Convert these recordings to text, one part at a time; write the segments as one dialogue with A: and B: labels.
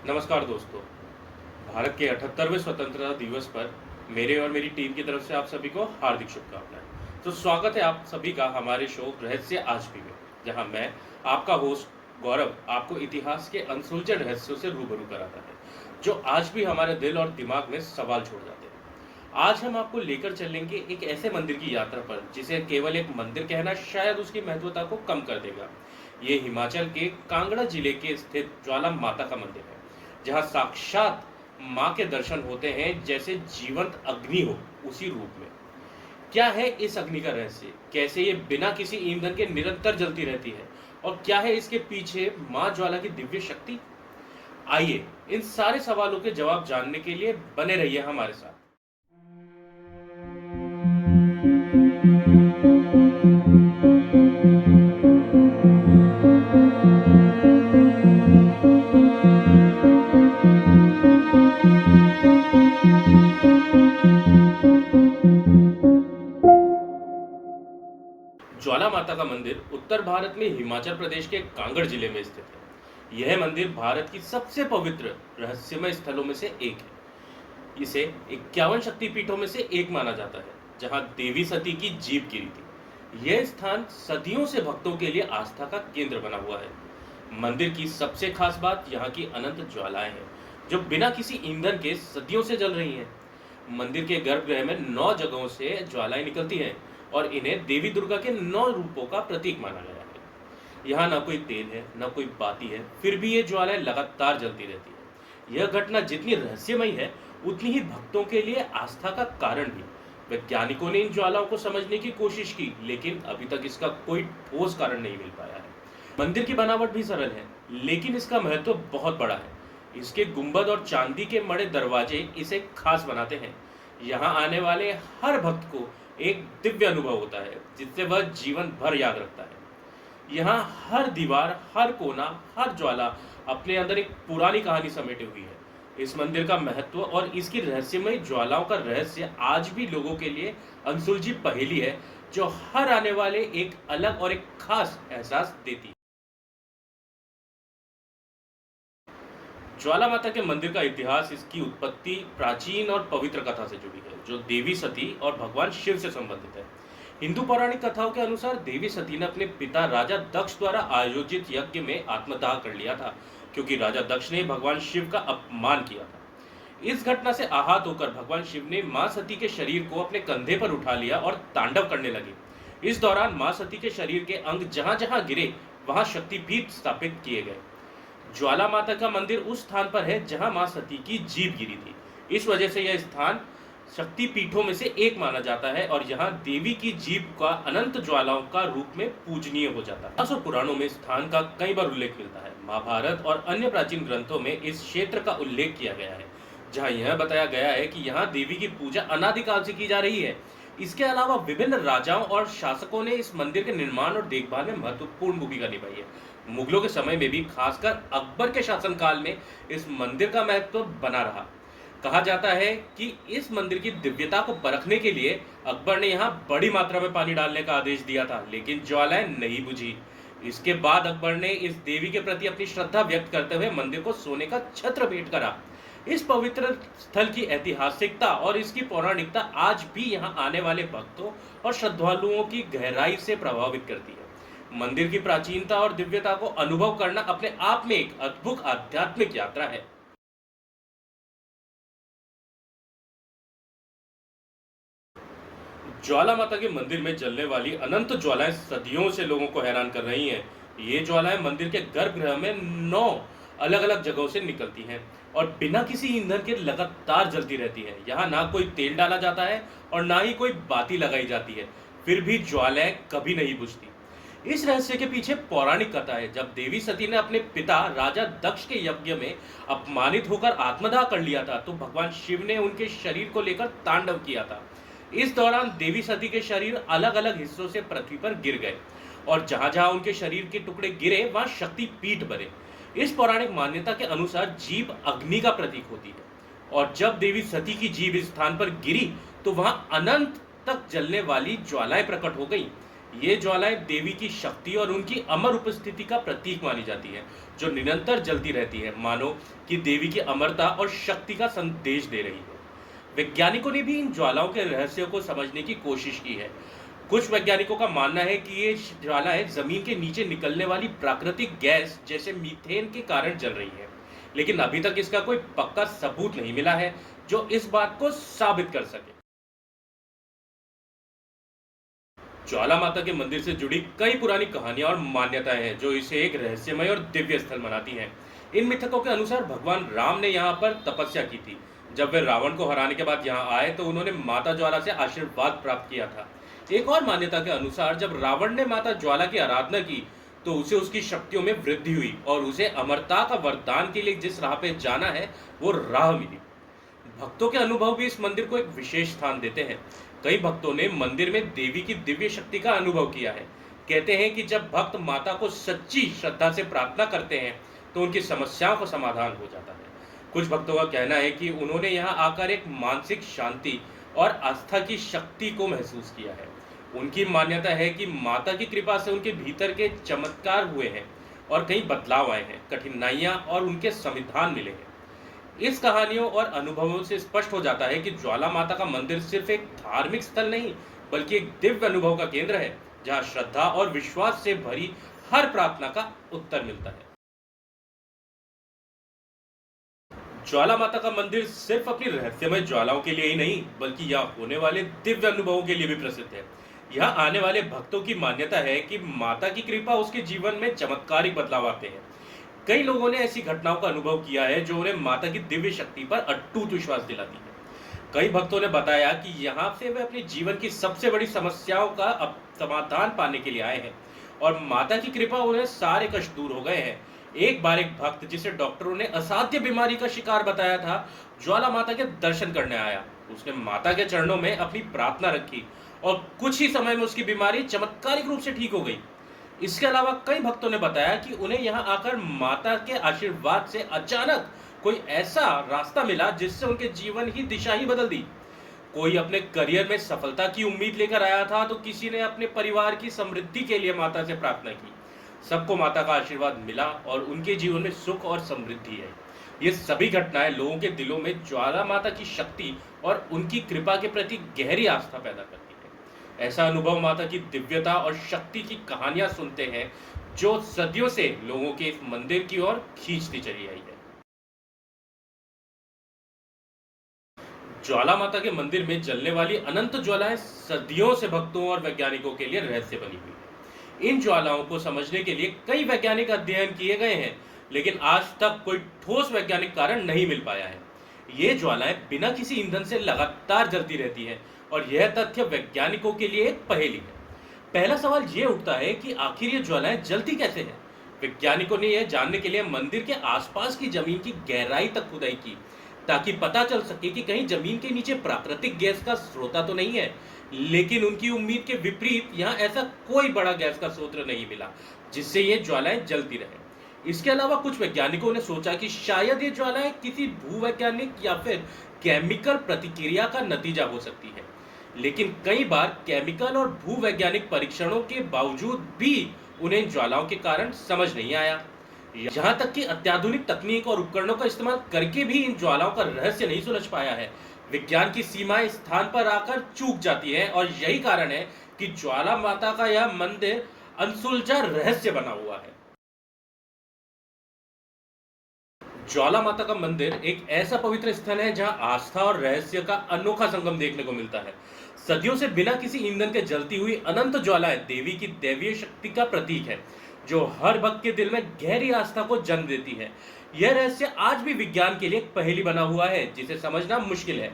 A: नमस्कार दोस्तों। भारत के 78वें स्वतंत्रता दिवस पर मेरे और मेरी टीम की तरफ से आप सभी को हार्दिक शुभकामनाएं। तो स्वागत है आप सभी का हमारे शो रहस्य आज भी में, जहां मैं आपका होस्ट गौरव आपको इतिहास के अनसुलझे रहस्यों से रूबरू कराता है, जो आज भी हमारे दिल और दिमाग में सवाल छोड़ जाते हैं। आज हम आपको लेकर चलेंगे एक ऐसे मंदिर की यात्रा पर जिसे केवल एक मंदिर कहना शायद उसकी महत्वता को कम कर देगा। ये हिमाचल के कांगड़ा जिले के स्थित ज्वाला माता का मंदिर है, जहाँ साक्षात माँ के दर्शन होते हैं जैसे जीवंत अग्नि हो उसी रूप में। क्या है इस अग्नि का रहस्य, कैसे ये बिना किसी ईंधन के निरंतर जलती रहती है, और क्या है इसके पीछे माँ ज्वाला की दिव्य शक्ति? आइए इन सारे सवालों के जवाब जानने के लिए बने रहिए हमारे साथ। ज्वाला माता का मंदिर उत्तर भारत में हिमाचल प्रदेश के कांगड़ जिले में स्थित है। यह मंदिर भारत की सबसे पवित्र रहस्यमय स्थलों में से एक है। इसे 51 शक्तिपीठों में से एक माना जाता है, जहां देवी सती की जीभ गिरी थी। यह स्थान सदियों से भक्तों के लिए आस्था का केंद्र बना हुआ है। मंदिर की सबसे खास बात यहाँ की अनंत ज्वालाएं हैं, जो बिना किसी ईंधन के सदियों से जल रही हैं। मंदिर के गर्भगृह में 9 जगहों से ज्वालाएं निकलती हैं और इन्हें देवी दुर्गा के 9 रूपों का प्रतीक माना गया है। यहाँ ना कोई तेल है, ना कोई बाती है, फिर भी ये ज्वालाएं लगातार जलती रहती है। यह घटना जितनी रहस्यमयी है, उतनी ही भक्तों के लिए आस्था का कारण भी। वैज्ञानिकों ने इन ज्वालाओं को समझने की कोशिश की, लेकिन अभी तक इसका कोई ठोस कारण नहीं मिल पाया है। मंदिर की बनावट भी सरल है, लेकिन इसका महत्व बहुत बड़ा है। इसके गुंबद और चांदी के मड़े दरवाजे इसे खास बनाते हैं। यहाँ आने वाले हर भक्त को एक दिव्य अनुभव होता है, जिससे वह जीवन भर याद रखता है। यहाँ हर दीवार, हर कोना, हर ज्वाला अपने अंदर एक पुरानी कहानी समेटे हुई है। इस मंदिर का महत्व और इसकी रहस्यमय ज्वालाओं का रहस्य आज भी लोगों के लिए अनसुलझी पहेली है, जो हर आने वाले एक अलग और एक खास एहसास देती है। ज्वाला माता के मंदिर का इतिहास इसकी उत्पत्ति प्राचीन और पवित्र कथा से जुड़ी है, जो देवी सती और भगवान शिव से संबंधित है। हिंदू पौराणिक कथाओं के अनुसार देवी सती ने अपने पिता राजा दक्ष द्वारा आयोजित यज्ञ में आत्मदाह कर लिया था, क्योंकि राजा दक्ष ने भगवान शिव का अपमान किया था। इस घटना से आहत होकर भगवान शिव ने मां सती के शरीर को अपने कंधे पर उठा लिया और तांडव करने लगे। इस दौरान मां सती के शरीर के अंग जहां जहां गिरे, वहां शक्तिपीठ स्थापित किए गए। ज्वाला माता का मंदिर उस स्थान पर है जहां मां सती की जीभ गिरी थी। इस वजह से यह स्थान शक्ति पीठों में से एक माना जाता है और यहाँ देवी की जीभ का अनंत ज्वालाओं का रूप में पूजनीय हो जाता है। इतिहास पुराणों में स्थान का कई बार उल्लेख मिलता है। महाभारत और अन्य प्राचीन ग्रंथों में इस क्षेत्र का उल्लेख किया गया है, जहाँ यह बताया गया है कि यहाँ देवी की पूजा अनादिकाल से की जा रही है। इसके अलावा विभिन्न राजाओं और शासकों ने इस मंदिर के निर्माण और देखभाल में महत्वपूर्ण भूमिका निभाई है। मुगलों के समय में भी, खासकर अकबर के शासनकाल में, इस मंदिर का महत्व बना रहा। कहा जाता है कि इस मंदिर की दिव्यता को परखने के लिए अकबर ने यहाँ बड़ी मात्रा में पानी डालने का आदेश दिया था, लेकिन ज्वालाएं नहीं बुझी। इसके बाद अकबर ने इस देवी के प्रति अपनी श्रद्धा व्यक्त करते हुए मंदिर को सोने का छत्र भेंट करा। इस पवित्र स्थल की ऐतिहासिकता और इसकी पौराणिकता आज भी यहाँ आने वाले भक्तों और श्रद्धालुओं की गहराई से प्रभावित करती है। मंदिर की प्राचीनता और दिव्यता को अनुभव करना अपने आप में एक अद्भुत आध्यात्मिक यात्रा है। ज्वाला माता के मंदिर में जलने वाली अनंत ज्वालाएं सदियों से लोगों को हैरान कर रही हैं। ये ज्वालाएं मंदिर के गर्भगृह में 9 अलग अलग जगहों से निकलती हैं और बिना किसी ईंधन के लगातार जलती रहती हैं। यहाँ ना कोई तेल डाला जाता है और ना ही कोई बाती लगाई जाती है, फिर भी ज्वालाएं कभी नहीं बुझती। इस रहस्य के पीछे पौराणिक कथा है। जब देवी सती ने अपने पिता राजा दक्ष के यज्ञ में अपमानित होकर आत्मदाह कर लिया था, तो भगवान शिव ने उनके शरीर को लेकर तांडव किया था। इस दौरान देवी सती के शरीर अलग अलग हिस्सों से पृथ्वी पर गिर गए और जहां जहां उनके शरीर के टुकड़े गिरे, वहां शक्ति पीठ बने। इस पौराणिक मान्यता के अनुसार जीभ अग्नि का प्रतीक होती है, और जब देवी सती की जीभ इस स्थान पर गिरी, तो वहां अनंत तक जलने वाली ज्वालाएं प्रकट हो गई। ये ज्वालाएं देवी की शक्ति और उनकी अमर उपस्थिति का प्रतीक मानी जाती है, जो निरंतर जलती रहती है, मानो कि देवी की अमरता और शक्ति का संदेश दे रही है। वैज्ञानिकों ने भी इन ज्वालाओं के रहस्यों को समझने की कोशिश की है। कुछ वैज्ञानिकों का मानना है कि ये ज्वालाएं जमीन के नीचे निकलने वाली प्राकृतिक गैस जैसे मीथेन के कारण जल रही है, लेकिन अभी तक इसका कोई पक्का सबूत नहीं मिला है जो इस बात को साबित कर सके। ज्वाला माता के मंदिर से जुड़ी कई पुरानी कहानियां और मान्यताएं हैं जो इसे एक रहस्यमय और दिव्य स्थल बनाती हैं। इन मिथकों के अनुसार भगवान राम ने यहाँ पर तपस्या की थी। जब वे रावण को हराने के बाद यहाँ आए तो उन्होंने माता ज्वाला से आशीर्वाद प्राप्त किया था। एक और मान्यता के अनुसार जब रावण ने माता ज्वाला की आराधना की तो उसे उसकी शक्तियों में वृद्धि हुई और उसे अमरता का वरदान के लिए जिस राह पे जाना है वो राह मिली। भक्तों के अनुभव भी इस मंदिर को एक विशेष स्थान देते हैं। कई भक्तों ने मंदिर में देवी की दिव्य शक्ति का अनुभव किया है। कहते हैं कि जब भक्त माता को सच्ची श्रद्धा से प्रार्थना करते हैं तो उनकी समस्याओं का समाधान हो जाता है। कुछ भक्तों का कहना है कि उन्होंने यहाँ आकर एक मानसिक शांति और आस्था की शक्ति को महसूस किया है। उनकी मान्यता है कि माता की कृपा से उनके भीतर के चमत्कार हुए हैं और कई बदलाव आए हैं, कठिनाइयां और उनके समाधान मिले हैं। इस कहानियों और अनुभवों से स्पष्ट हो जाता है कि ज्वाला माता का मंदिर सिर्फ एक धार्मिक स्थल नहीं बल्कि एक दिव्य अनुभव का केंद्र है, जहां श्रद्धा और विश्वास से भरी हर प्रार्थना का उत्तर मिलता है। ज्वाला माता का मंदिर सिर्फ अपनी रहस्यमय ज्वालाओं के लिए ही नहीं बल्कि यहाँ होने वाले दिव्य अनुभवों के लिए भी प्रसिद्ध है। यहाँ आने वाले भक्तों की मान्यता है कि माता की कृपा उसके जीवन में चमत्कारिक बदलाव आते हैं। कई लोगों ने ऐसी घटनाओं का अनुभव किया है जो उन्हें माता की दिव्य शक्ति पर अटूट विश्वास दिलाती है। कई भक्तों ने बताया कि यहाँ से वे अपने जीवन की सबसे बड़ी समस्याओं का समाधान पाने के लिए आए हैं और माता की कृपा उन्हें सारे कष्ट दूर हो गए हैं। एक बार एक भक्त जिसे डॉक्टरों ने असाध्य बीमारी का शिकार बताया था, ज्वाला माता के दर्शन करने आया। उसने माता के चरणों में अपनी प्रार्थना रखी और कुछ ही समय में उसकी बीमारी चमत्कारिक रूप से ठीक हो गई। इसके अलावा कई भक्तों ने बताया कि उन्हें यहाँ आकर माता के आशीर्वाद से अचानक कोई ऐसा रास्ता मिला जिससे उनके जीवन की दिशा ही बदल दी। कोई अपने करियर में सफलता की उम्मीद लेकर आया था तो किसी ने अपने परिवार की समृद्धि के लिए माता से प्रार्थना की। सबको माता का आशीर्वाद मिला और उनके जीवन में सुख और समृद्धि है। ये सभी घटनाएं लोगों के दिलों में ज्वाला माता की शक्ति और उनकी कृपा के प्रति गहरी आस्था पैदा करती है। ऐसा अनुभव माता की दिव्यता और शक्ति की कहानियां सुनते हैं जो सदियों से लोगों के इस मंदिर की ओर खींचती चली आई है। ज्वाला माता के मंदिर में जलने वाली अनंत ज्वालाएं सदियों से भक्तों और वैज्ञानिकों के लिए रहस्य बनी हुई है। इन ज्वालाओं को समझने के लिए कई वैज्ञानिक अध्ययन किए गए हैं, लेकिन आज तक कोई ठोस वैज्ञानिक कारण नहीं मिल पाया है। ये ज्वालाएं बिना किसी ईंधन से लगातार जलती रहती हैं और यह तथ्य वैज्ञानिकों के लिए एक पहेली है। पहला सवाल ये उठता है कि आखिर ये ज्वालाएं जलती कैसे हैं? वैज्ञानिकों ने यह जानने के लिए मंदिर के आसपास की जमीन की गहराई तक खुदाई की ताकि पता चल सके कि कहीं जमीन के नीचे प्राकृतिक गैस का स्रोत तो नहीं है। लेकिन उनकी उम्मीद के विपरीत यहाँ ऐसा कोई बड़ा गैस का स्रोत नहीं मिला जिससे ये ज्वालाएं जलती रहे। इसके अलावा कुछ वैज्ञानिकों ने सोचा कि शायद ये ज्वालाएं किसी भूवैज्ञानिक या फिर केमिकल प्रतिक्रिया का नतीजा हो सकती है, लेकिन कई बार केमिकल और भूवैज्ञानिक परीक्षणों के बावजूद भी उन्हें ज्वालाओं के कारण समझ नहीं आया। यहाँ तक कि अत्याधुनिक तकनीक और उपकरणों का इस्तेमाल करके भी इन ज्वालाओं का रहस्य नहीं सुलझ पाया है। विज्ञान की सीमाएं स्थान पर आकर चूक जाती है और यही कारण है कि ज्वाला माता का यह मंदिर अनसुलझा रहस्य बना हुआ है। ज्वाला माता का मंदिर एक ऐसा पवित्र स्थल है जहां आस्था और रहस्य का अनोखा संगम देखने को मिलता है। सदियों से बिना किसी ईंधन के जलती हुई अनंत ज्वालाएं देवी की दैवीय शक्ति का प्रतीक है जो हर भक्त के दिल में गहरी आस्था को जन्म देती है। यह रहस्य आज भी विज्ञान के लिए एक पहेली बना हुआ है जिसे समझना मुश्किल है।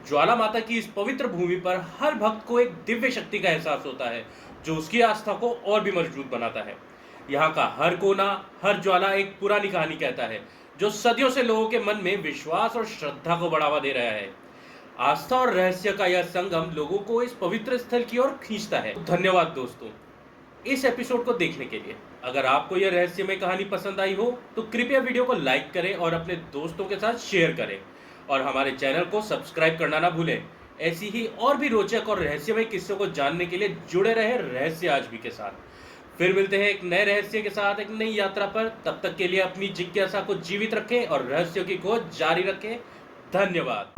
A: ज्वाला माता की इस पवित्र भूमि पर हर भक्त को एक दिव्य शक्ति का एहसास होता है जो उसकी आस्था को और भी मजबूत बनाता है। यहाँ का हर कोना, हर ज्वाला एक पुरानी कहानी कहता है जो सदियों से लोगों के मन में विश्वास और श्रद्धा को बढ़ावा दे रहा है। आस्था और रहस्य का यह संगम लोगों को इस पवित्र स्थल की ओर खींचता है। धन्यवाद दोस्तों इस एपिसोड को देखने के लिए। अगर आपको यह रहस्यमय कहानी पसंद आई हो तो कृपया वीडियो को लाइक करें और अपने दोस्तों के साथ शेयर करें और हमारे चैनल को सब्सक्राइब करना ना भूलें। ऐसी ही और भी रोचक और रहस्यमय किस्सों को जानने के लिए जुड़े रहे रहस्य आज भी के साथ। फिर मिलते हैं एक नए रहस्य के साथ एक नई यात्रा पर। तब तक के लिए अपनी जिज्ञासा को जीवित रखें और रहस्यों की खोज जारी रखें। धन्यवाद।